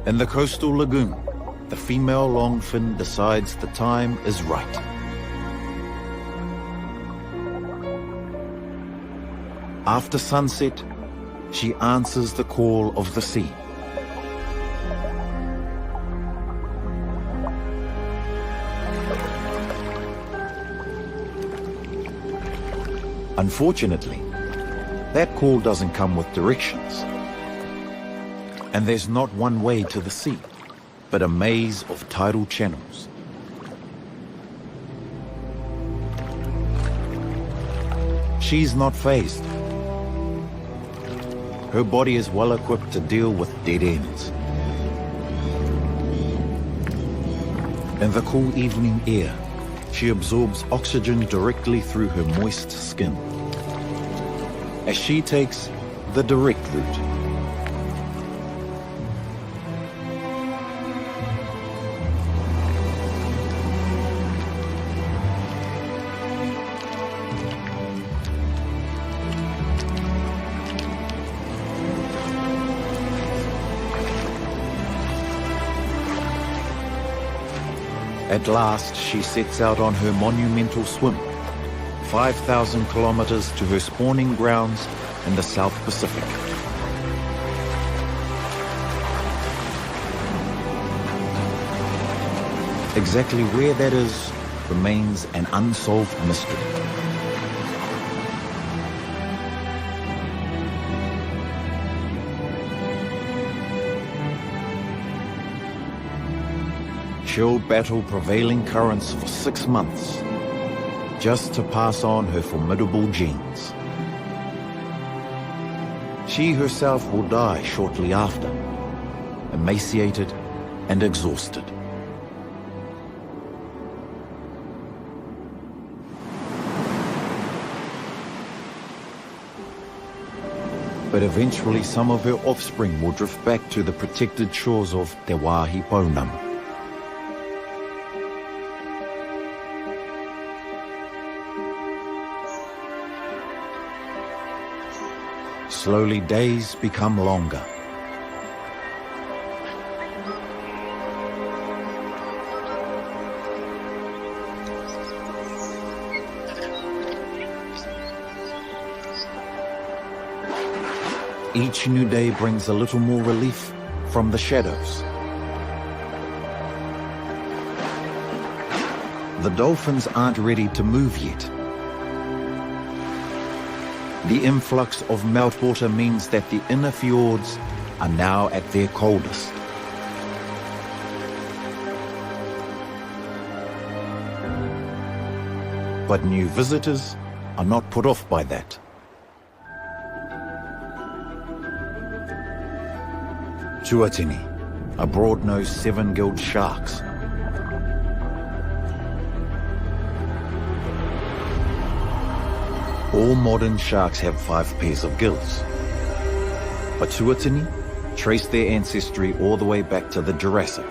In the coastal lagoon, the female longfin decides the time is right. After sunset, she answers the call of the sea. Unfortunately, that call doesn't come with directions. And there's not one way to the sea, but a maze of tidal channels. She's not fazed. Her body is well equipped to deal with dead ends. In the cool evening air, she absorbs oxygen directly through her moist skin, as she takes the direct route. At last, she sets out on her monumental swim, 5,000 kilometers to her spawning grounds in the South Pacific. Exactly where that is remains an unsolved mystery. She'll battle prevailing currents for 6 months, just to pass on her formidable genes. She herself will die shortly after, emaciated and exhausted. But eventually some of her offspring will drift back to the protected shores of Te Wāhi Pounamu. Slowly, days become longer. Each new day brings a little more relief from the shadows. The dolphins aren't ready to move yet. The influx of meltwater means that the inner fjords are now at their coldest. But new visitors are not put off by that. Tuatini, a broad-nosed seven-gilled sharks. All modern sharks have 5 pairs of gills. But Tuatini trace their ancestry all the way back to the Jurassic.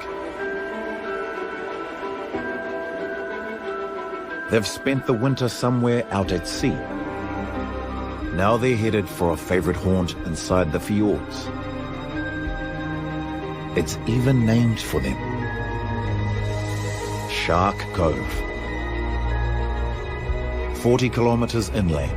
They've spent the winter somewhere out at sea. Now they're headed for a favorite haunt inside the fjords. It's even named for them. Shark Cove. 40 kilometers inland.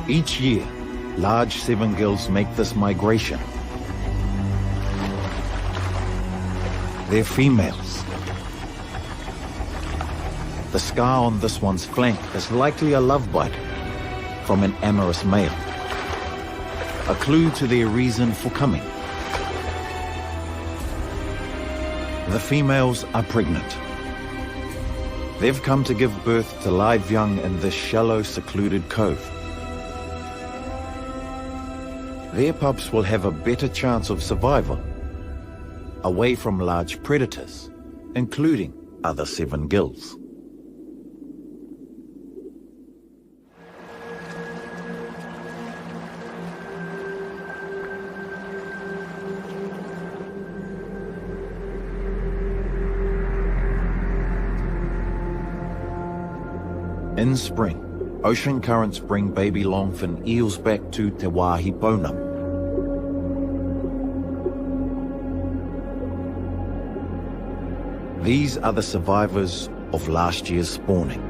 Each year, large seven-gills make this migration. They're females. The scar on this one's flank is likely a love bite from an amorous male, a clue to their reason for coming. The females are pregnant. They've come to give birth to live young in this shallow, secluded cove. Their pups will have a better chance of survival, away from large predators, including other seven-gills. In spring, ocean currents bring baby longfin eels back to Te Wāhi Pounamu. These are the survivors of last year's spawning.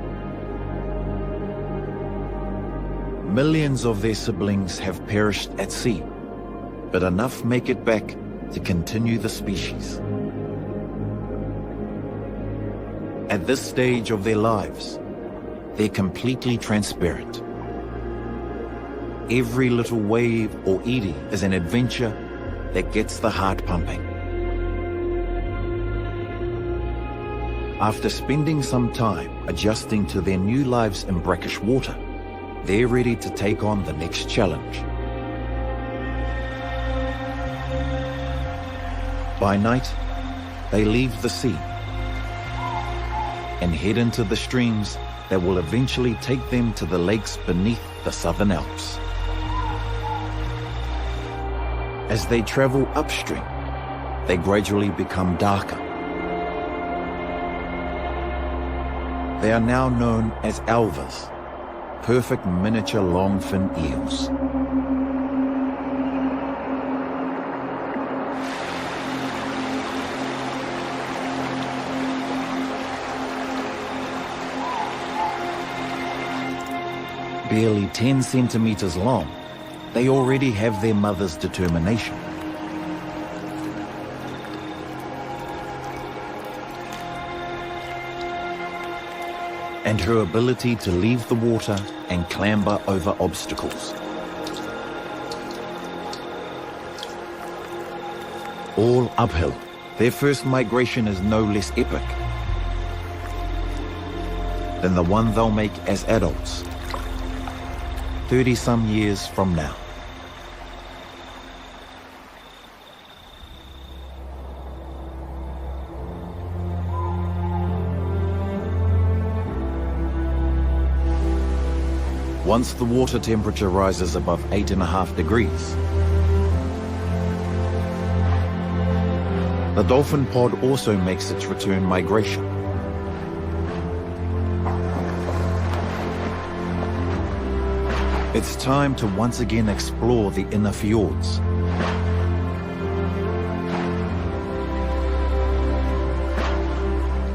Millions of their siblings have perished at sea, but enough make it back to continue the species. At this stage of their lives, they're completely transparent. Every little wave or eddy is an adventure that gets the heart pumping. After spending some time adjusting to their new lives in brackish water, they're ready to take on the next challenge. By night, they leave the sea and head into the streams that will eventually take them to the lakes beneath the Southern Alps. As they travel upstream, they gradually become darker. They are now known as alvas, perfect miniature longfin eels. Barely 10 centimeters long, they already have their mother's determination. And her ability to leave the water and clamber over obstacles. All uphill, their first migration is no less epic than the one they'll make as adults, 30-some years from now. Once the water temperature rises above 8.5 degrees, the dolphin pod also makes its return migration. It's time to once again explore the inner fjords.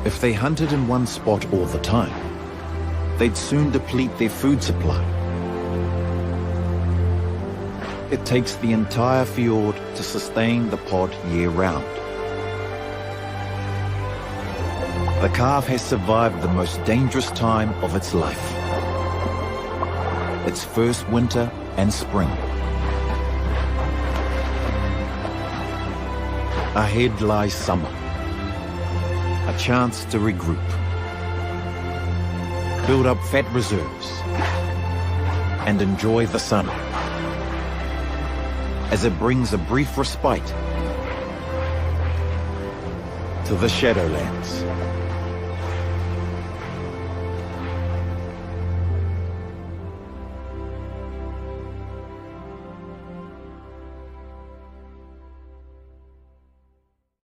If they hunted in one spot all the time, they'd soon deplete their food supply. It takes the entire fjord to sustain the pod year-round. The calf has survived the most dangerous time of its life. Its first winter and spring. Ahead lies summer, a chance to regroup, build up fat reserves, and enjoy the sun, as it brings a brief respite to the Shadowlands.